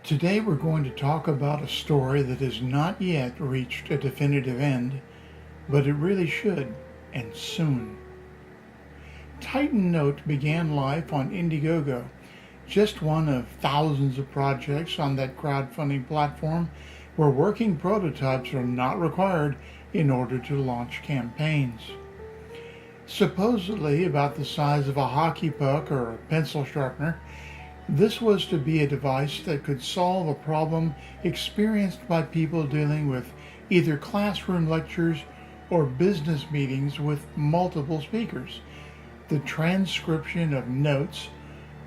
Today we're going to talk about a story that has not yet reached a definitive end, but it really should, and soon. Titan Note began life on IndieGoGo, just one of thousands of projects on that crowdfunding platform where working prototypes are not required in order to launch campaigns. Supposedly about the size of a hockey puck or a pencil sharpener, this was to be a device that could solve a problem experienced by people dealing with either classroom lectures or business meetings with multiple speakers. The transcription of notes,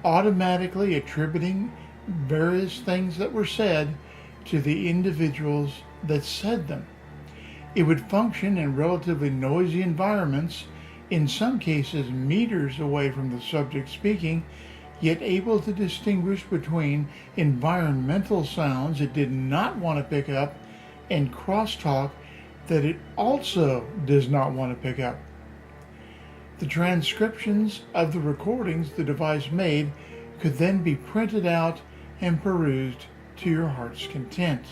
automatically attributing various things that were said to the individuals that said them. It would function in relatively noisy environments, in some cases meters away from the subject speaking, yet able to distinguish between environmental sounds it did not want to pick up and crosstalk that it also does not want to pick up. The transcriptions of the recordings the device made could then be printed out and perused to your heart's content.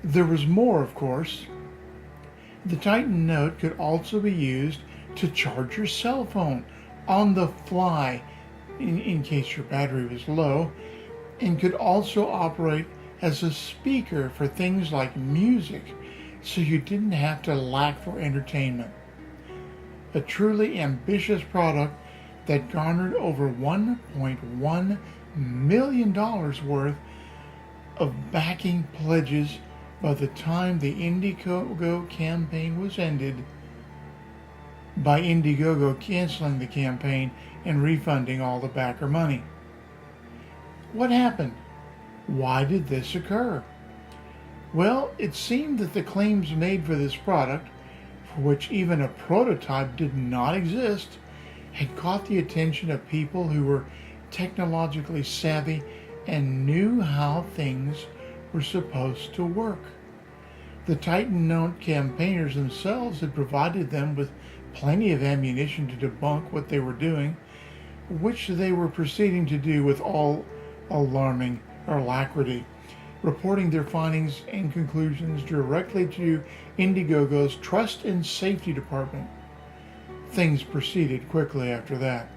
There was more, of course. The Titan Note could also be used to charge your cell phone on the fly in case your battery was low, and could also operate as a speaker for things like music, so you didn't have to lack for entertainment. A truly ambitious product that garnered over $1.1 million worth of backing pledges by the time the IndieGoGo campaign was ended, by IndieGoGo canceling the campaign and refunding all the backer money. What happened? Why did this occur? Well, it seemed that the claims made for this product, for which even a prototype did not exist, had caught the attention of people who were technologically savvy and knew how things were supposed to work. The Titan Note campaigners themselves had provided them with plenty of ammunition to debunk what they were doing, which they were proceeding to do with all alarming alacrity, reporting their findings and conclusions directly to IndieGoGo's Trust and Safety Department. Things proceeded quickly after that.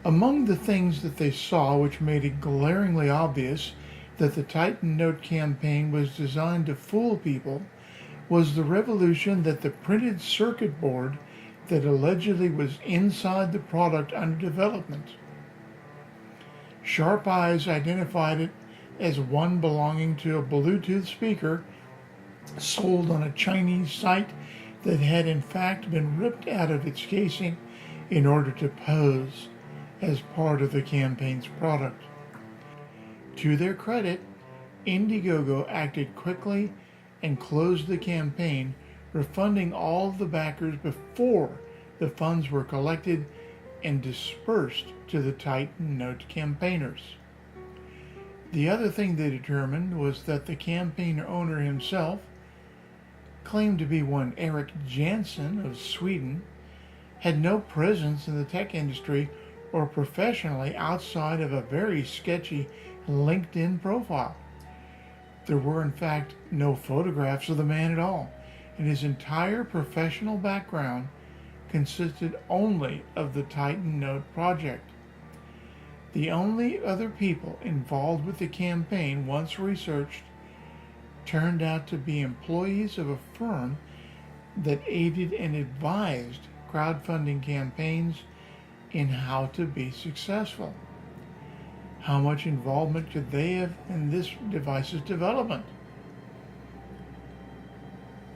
Among the things that they saw which made it glaringly obvious that the Titan Note campaign was designed to fool people was the revelation that the printed circuit board that allegedly was inside the product under development. Sharp eyes identified it as one belonging to a Bluetooth speaker sold on a Chinese site that had in fact been ripped out of its casing in order to pose as part of the campaign's product. To their credit, IndieGoGo acted quickly and closed the campaign, refunding all of the backers before the funds were collected and dispersed to the Titan Note campaigners. The other thing they determined was that the campaign owner himself, claimed to be one Eric Jansen of Sweden, had no presence in the tech industry or professionally outside of a very sketchy LinkedIn profile. There were in fact no photographs of the man at all, and his entire professional background consisted only of the Titan Note project. The only other people involved with the campaign, once researched, turned out to be employees of a firm that aided and advised crowdfunding campaigns in how to be successful. How much involvement could they have in this device's development?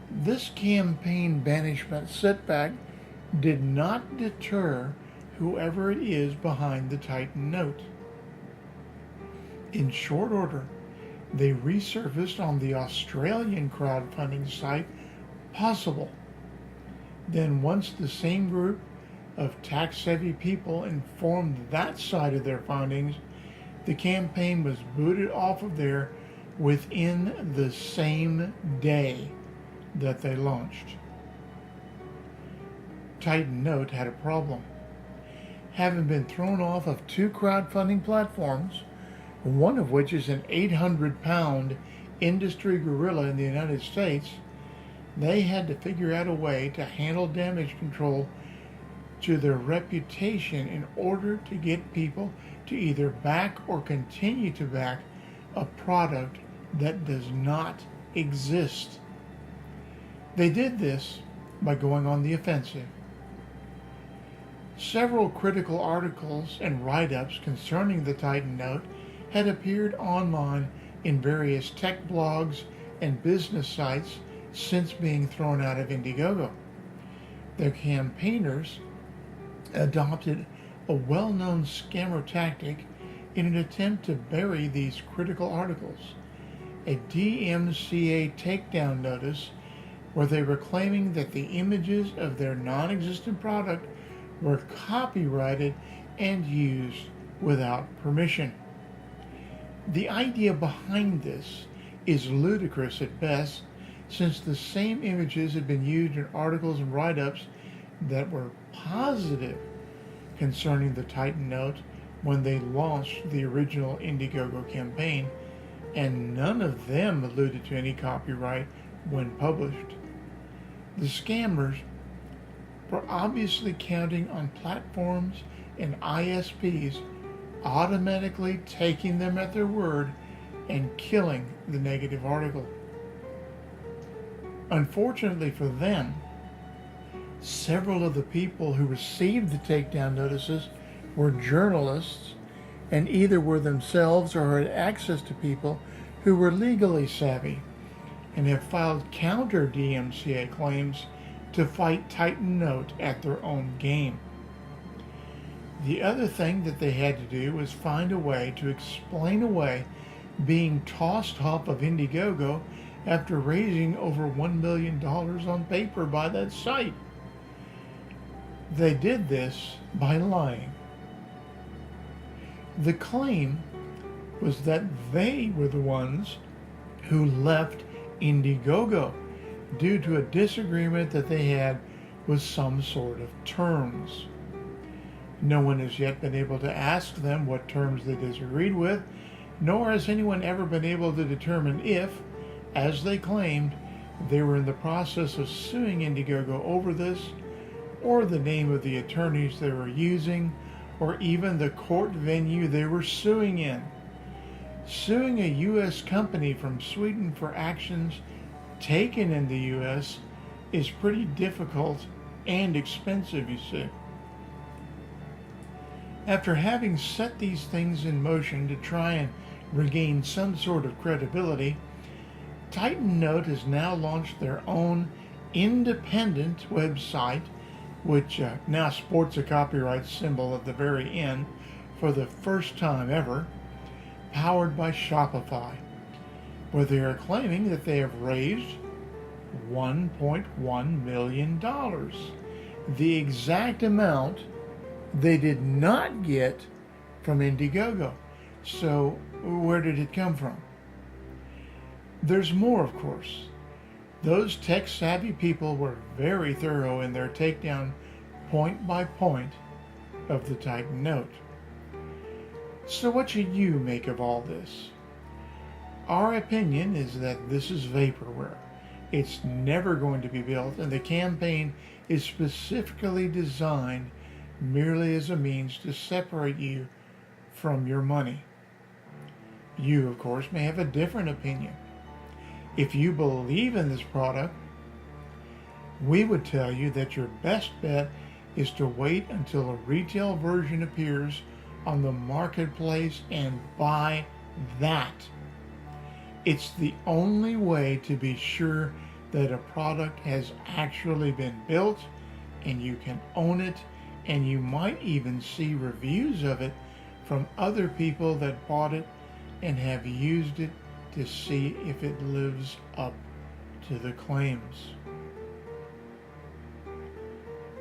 This campaign banishment setback did not deter whoever it is behind the Titan Note. In short order, they resurfaced on the Australian crowdfunding site Possible. Then once the same group of tax-savvy people informed that side of their findings, the campaign was booted off of there within the same day that they launched. Titan Note had a problem. Having been thrown off of two crowdfunding platforms, one of which is an 800-pound industry gorilla in the United States. They had to figure out a way to handle damage control to their reputation in order to get people to either back or continue to back a product that does not exist. They did this by going on the offensive. Several critical articles and write-ups concerning the Titan Note had appeared online in various tech blogs and business sites since being thrown out of IndieGoGo. The campaigners adopted a well-known scammer tactic in an attempt to bury these critical articles. A DMCA takedown notice where they were claiming that the images of their non-existent product were copyrighted and used without permission. The idea behind this is ludicrous at best, since the same images had been used in articles and write-ups that were positive concerning the Titan Note when they launched the original IndieGoGo campaign, and none of them alluded to any copyright when published. The scammers were obviously counting on platforms and ISPs automatically taking them at their word and killing the negative article. Unfortunately for them, several of the people who received the takedown notices were journalists and either were themselves or had access to people who were legally savvy and have filed counter DMCA claims to fight Titan Note at their own game. The other thing that they had to do was find a way to explain away being tossed off of IndieGoGo after raising over $1 million on paper by that site. They did this by lying. The claim was that they were the ones who left IndieGoGo due to a disagreement that they had with some sort of terms. No one has yet been able to ask them what terms they disagreed with, nor has anyone ever been able to determine if, as they claimed, they were in the process of suing IndieGoGo over this, or the name of the attorneys they were using, or even the court venue they were suing in. Suing a U.S. company from Sweden for actions taken in the U.S. is pretty difficult and expensive, you see. After having set these things in motion to try and regain some sort of credibility, Titan Note has now launched their own independent website, which now sports a copyright symbol at the very end for the first time ever, powered by Shopify, where they are claiming that they have raised $1.1 million, the exact amount they did not get from IndieGoGo. So where did it come from? There's more, of course. Those tech-savvy people were very thorough in their takedown point by point of the Titan Note. So what should you make of all this? Our opinion is that this is vaporware. It's never going to be built, and the campaign is specifically designed merely as a means to separate you from your money. You, of course, may have a different opinion. If you believe in this product, we would tell you that your best bet is to wait until a retail version appears on the marketplace and buy that. It's the only way to be sure that a product has actually been built and you can own it, and you might even see reviews of it from other people that bought it and have used it to see if it lives up to the claims.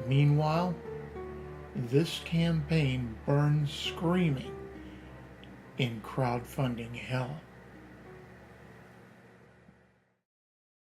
Meanwhile, this campaign burns screaming in crowdfunding hell.